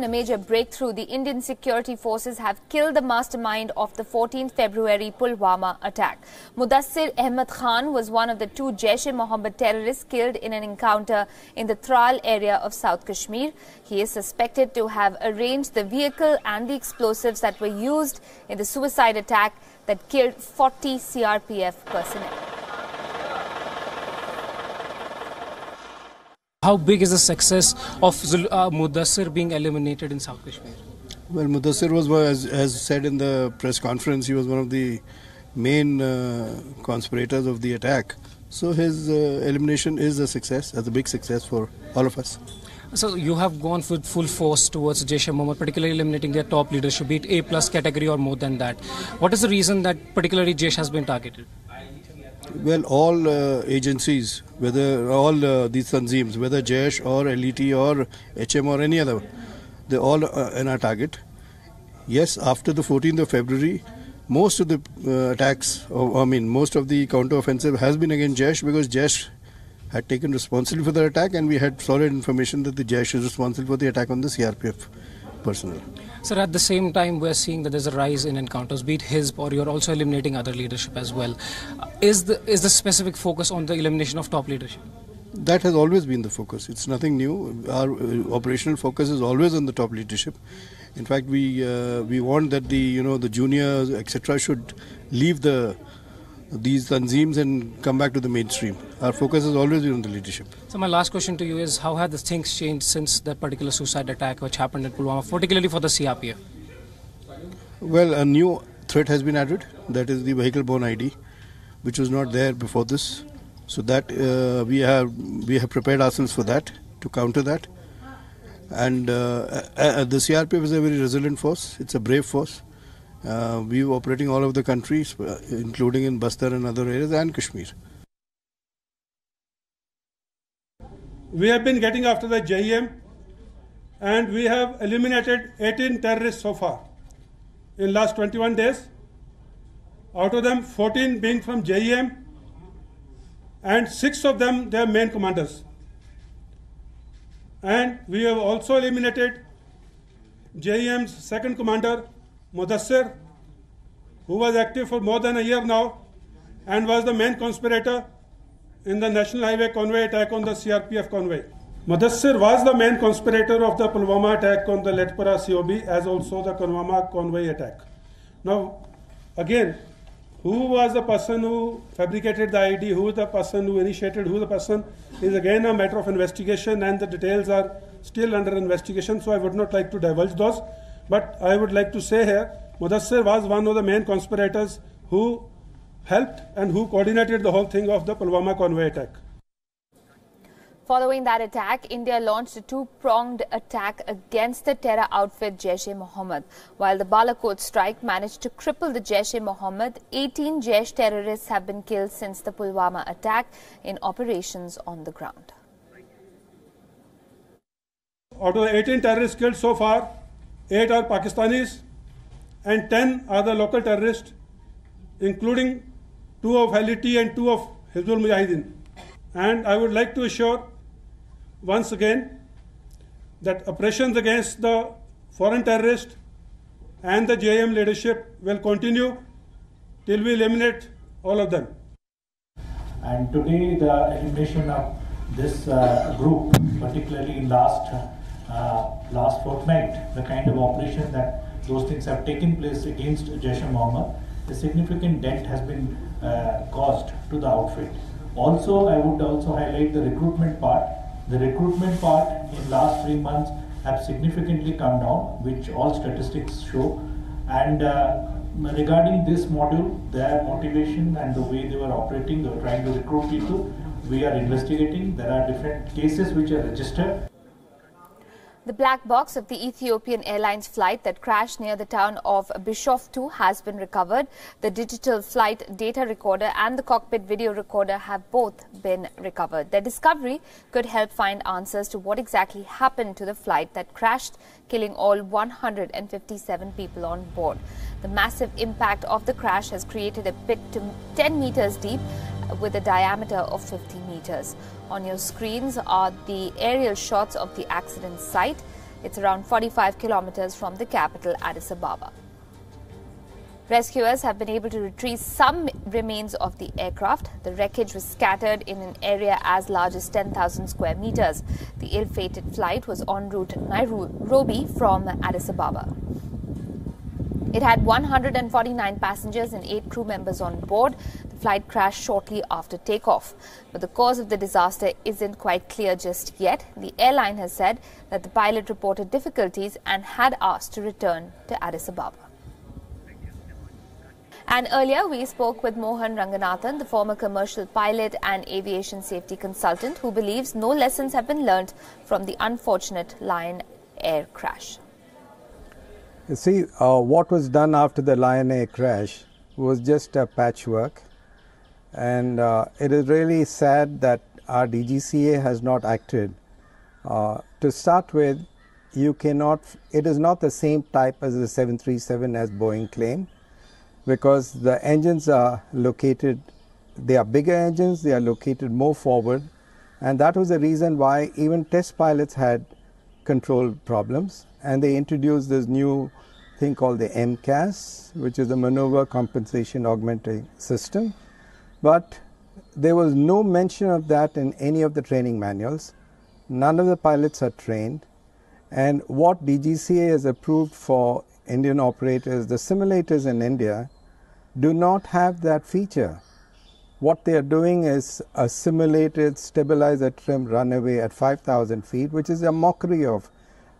In a major breakthrough, the Indian security forces have killed the mastermind of the 14th February Pulwama attack. Mudassir Ahmed Khan was one of the two Jaish-e-Mohammed terrorists killed in an encounter in the Tral area of South Kashmir. He is suspected to have arranged the vehicle and the explosives that were used in the suicide attack that killed 40 CRPF personnel. How big is the success of Mudassir being eliminated in South Kashmir? Well, Mudassir was, as said in the press conference, he was one of the main conspirators of the attack. So his elimination is a success, a big success for all of us. So you have gone with full force towards Jaish-e-Mohammed, particularly eliminating their top leadership, be it A+ category or more than that. What is the reason that particularly Jaish has been targeted? Well, all agencies, whether all these Tanzeems, whether Jaish or LET or HM or any other, they all in our target. Yes, after the 14th of February, most of the attacks, most of the counter-offensive has been against Jaish because Jaish had taken responsibility for the attack and we had solid information that the Jaish is responsible for the attack on the CRPF personnel. Sir, at the same time, we're seeing that there's a rise in encounters, be it Hizb or you're also eliminating other leadership as well. Is the specific focus on the elimination of top leadership? That has always been the focus. It's nothing new. Our operational focus is always on the top leadership. In fact, we want that the juniors, etc., should leave these Tanzeems and come back to the mainstream. Our focus has always been on the leadership. So my last question to you is, how have the things changed since that particular suicide attack which happened in Pulwama, particularly for the CRPF? Well, a new threat has been added, that is the vehicle-borne ID, which was not there before this. So that we have prepared ourselves for that, to counter that. And the CRPF is a very resilient force. It's a brave force. We are operating all over the country, including in Bastar and other areas and Kashmir. We have been getting after the JEM and we have eliminated 18 terrorists so far in last 21 days. Out of them, 14 being from JEM and 6 of them their main commanders. And we have also eliminated JEM's second commander, Mudassir, who was active for more than a year now and was the main conspirator in the National Highway convoy attack on the CRPF convoy. Mudassir was the main conspirator of the Pulwama attack on the Letpura COB as also the Pulwama convoy attack. Now, again, who was the person who fabricated the ID, who is the person who initiated, who the person is again a matter of investigation and the details are still under investigation, so I would not like to divulge those. But I would like to say here, Mudassir was one of the main conspirators who helped and who coordinated the whole thing of the Pulwama convoy attack. Following that attack, India launched a two-pronged attack against the terror outfit Jaish-e-Mohammed. While the Balakot strike managed to cripple the Jaish-e-Mohammed, 18 Jaish terrorists have been killed since the Pulwama attack in operations on the ground. Out of the 18 terrorists killed so far, 8 are Pakistanis and 10 are the local terrorists, including 2 of LET and 2 of Hizbul Mujahideen. And I would like to assure once again that operations against the foreign terrorists and the JM leadership will continue till we eliminate all of them. And today the elimination of this group, particularly in last fortnight, the kind of operation that those things have taken place against Jaish-e-Mohammed, a significant dent has been caused to the outfit. Also, I would also highlight the recruitment part. The recruitment part in last 3 months have significantly come down, which all statistics show. And regarding this module, their motivation and the way they were operating, they were trying to recruit people, we are investigating. There are different cases which are registered. The black box of the Ethiopian Airlines flight that crashed near the town of Bishoftu has been recovered. The digital flight data recorder and the cockpit video recorder have both been recovered. Their discovery could help find answers to what exactly happened to the flight that crashed, killing all 157 people on board. The massive impact of the crash has created a pit 10 meters deep with a diameter of 50 meters. On your screens are the aerial shots of the accident site. It's around 45 kilometers from the capital, Addis Ababa. Rescuers have been able to retrieve some remains of the aircraft. The wreckage was scattered in an area as large as 10,000 square meters. The ill-fated flight was en route to Nairobi from Addis Ababa. It had 149 passengers and 8 crew members on board. The flight crashed shortly after takeoff. But the cause of the disaster isn't quite clear just yet. The airline has said that the pilot reported difficulties and had asked to return to Addis Ababa. And earlier, we spoke with Mohan Ranganathan, the former commercial pilot and aviation safety consultant, who believes no lessons have been learned from the unfortunate Lion Air crash. You see, what was done after the Lion Air crash was just a patchwork. And it is really sad that our DGCA has not acted. To start with, it is not the same type as the 737 as Boeing claimed, because the engines are located, they are bigger engines, they are located more forward, and that was the reason why even test pilots had control problems, and they introduced this new thing called the MCAS, which is the Maneuver Compensation Augmenting System, but there was no mention of that in any of the training manuals. None of the pilots are trained, and what DGCA has approved for Indian operators, the simulators in India, do not have that feature. What they are doing is a simulated stabilizer trim runaway at 5,000 feet, which is a mockery of.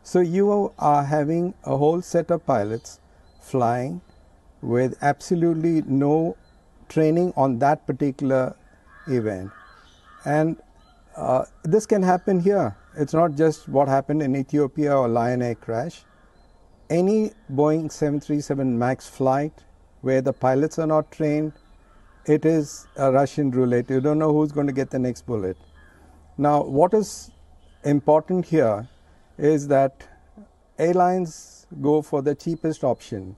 So you are having a whole set of pilots flying with absolutely no training on that particular event. And this can happen here. It's not just what happened in Ethiopia or Lion Air crash. Any Boeing 737 MAX flight where the pilots are not trained, it is a Russian roulette. You don't know who's going to get the next bullet. Now, what is important here is that airlines go for the cheapest option.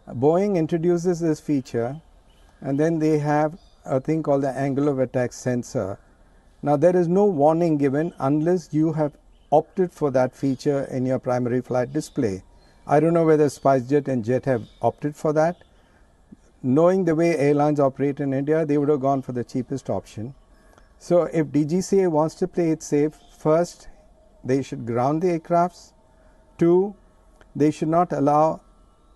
Boeing introduces this feature, and then they have a thing called the angle of attack sensor. Now, there is no warning given unless you have opted for that feature in your primary flight display. I don't know whether SpiceJet and Jet have opted for that. Knowing the way airlines operate in India, they would have gone for the cheapest option. So if DGCA wants to play it safe, first, they should ground the aircrafts. 2, they should not allow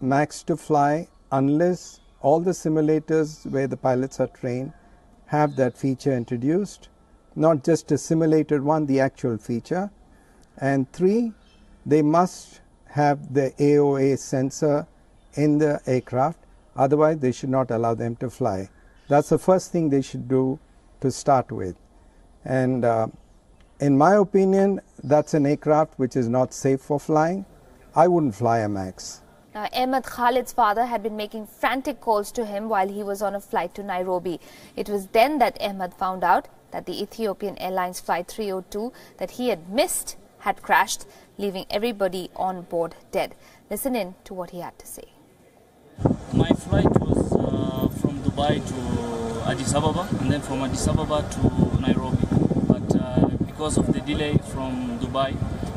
MAX to fly unless all the simulators where the pilots are trained have that feature introduced, not just a simulated one, the actual feature. And 3, they must have the AOA sensor in the aircraft. Otherwise, they should not allow them to fly. That's the first thing they should do to start with. And in my opinion, that's an aircraft which is not safe for flying. I wouldn't fly a MAX. Now, Ahmed Khalid's father had been making frantic calls to him while he was on a flight to Nairobi. It was then that Ahmed found out that the Ethiopian Airlines Flight 302 that he had missed had crashed, leaving everybody on board dead. Listen in to what he had to say. My flight was from Dubai to Addis Ababa, and then from Addis Ababa to Nairobi. But because of the delay from Dubai,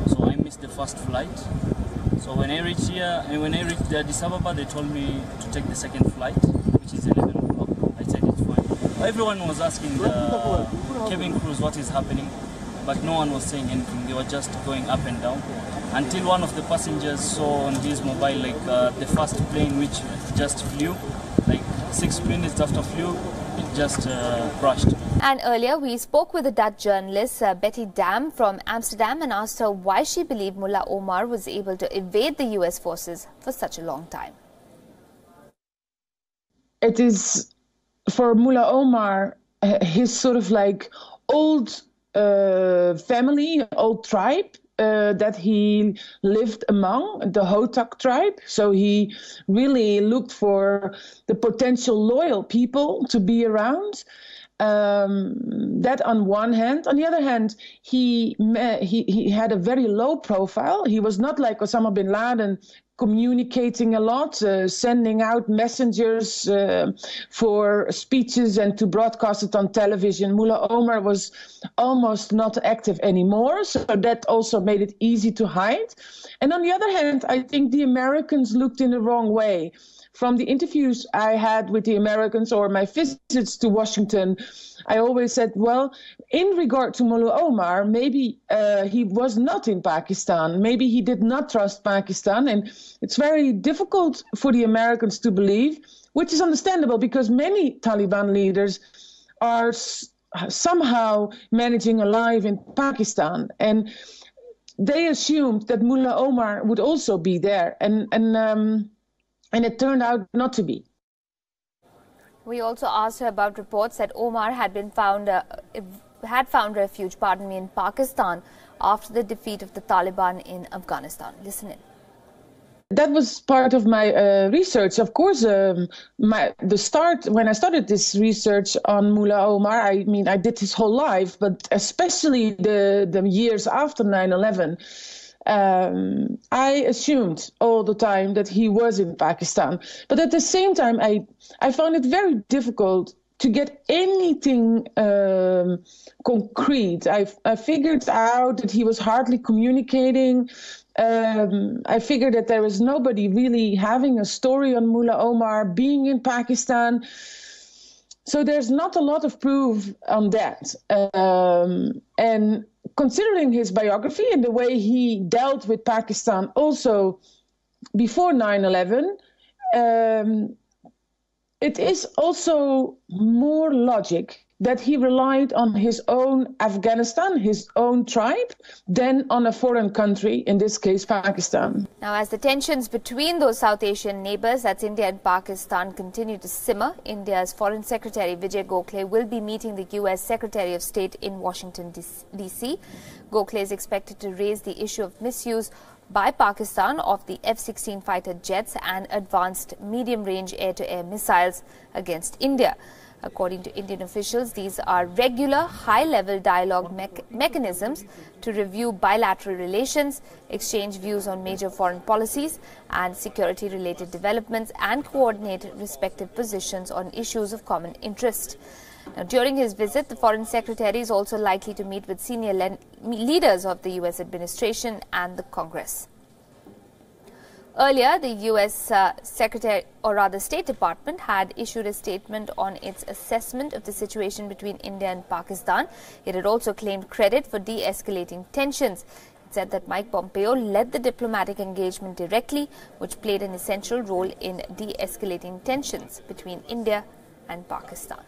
so I missed the first flight. So when I reached here, and when I reached Addis Ababa, they told me to take the second flight, which is 11 o'clock. I said it's fine. Everyone was asking the cabin crews what is happening, but no one was saying anything. They were just going up and down. Until one of the passengers saw on his mobile the first plane which just flew, like 6 minutes after flew, it just crashed. And earlier we spoke with the Dutch journalist Betty Dam from Amsterdam and asked her why she believed Mullah Omar was able to evade the US forces for such a long time. It is for Mullah Omar, his sort of like old family, old tribe, that he lived among, the Hotak tribe. So he really looked for the potential loyal people to be around. That on one hand. On the other hand, he had a very low profile. He was not like Osama bin Laden, communicating a lot, sending out messengers for speeches and to broadcast it on television. Mullah Omar was almost not active anymore, so that also made it easy to hide. And on the other hand, I think the Americans looked in the wrong way. From the interviews I had with the Americans or my visits to Washington, I always said, well, in regard to Mullah Omar, maybe he was not in Pakistan. Maybe he did not trust Pakistan. And it's very difficult for the Americans to believe, which is understandable because many Taliban leaders are somehow managing a life in Pakistan. And they assumed that Mullah Omar would also be there. And it turned out not to be. We also asked her about reports that Omar had found refuge, in Pakistan after the defeat of the Taliban in Afghanistan. Listen in. That was part of my research. Of course, when I started this research on Mullah Omar, I mean, I did his whole life, but especially the years after 9/11. I assumed all the time that he was in Pakistan. But at the same time, I found it very difficult to get anything concrete. I figured out that he was hardly communicating. I figured that there was nobody really having a story on Mullah Omar being in Pakistan. So there's not a lot of proof on that. And considering his biography and the way he dealt with Pakistan also before 9/11, it is also more logic that he relied on his own Afghanistan, his own tribe, than on a foreign country, in this case Pakistan. Now, as the tensions between those South Asian neighbours, that's India and Pakistan, continue to simmer, India's Foreign Secretary Vijay Gokhale will be meeting the US Secretary of State in Washington, D.C. Gokhale is expected to raise the issue of misuse by Pakistan of the F-16 fighter jets and advanced medium-range air-to-air missiles against India. According to Indian officials, these are regular, high-level dialogue mechanisms to review bilateral relations, exchange views on major foreign policies and security-related developments, and coordinate respective positions on issues of common interest. Now, during his visit, the Foreign Secretary is also likely to meet with senior leaders of the U.S. administration and the Congress. Earlier, the U.S. State Department had issued a statement on its assessment of the situation between India and Pakistan. It had also claimed credit for de-escalating tensions. It said that Mike Pompeo led the diplomatic engagement directly, which played an essential role in de-escalating tensions between India and Pakistan.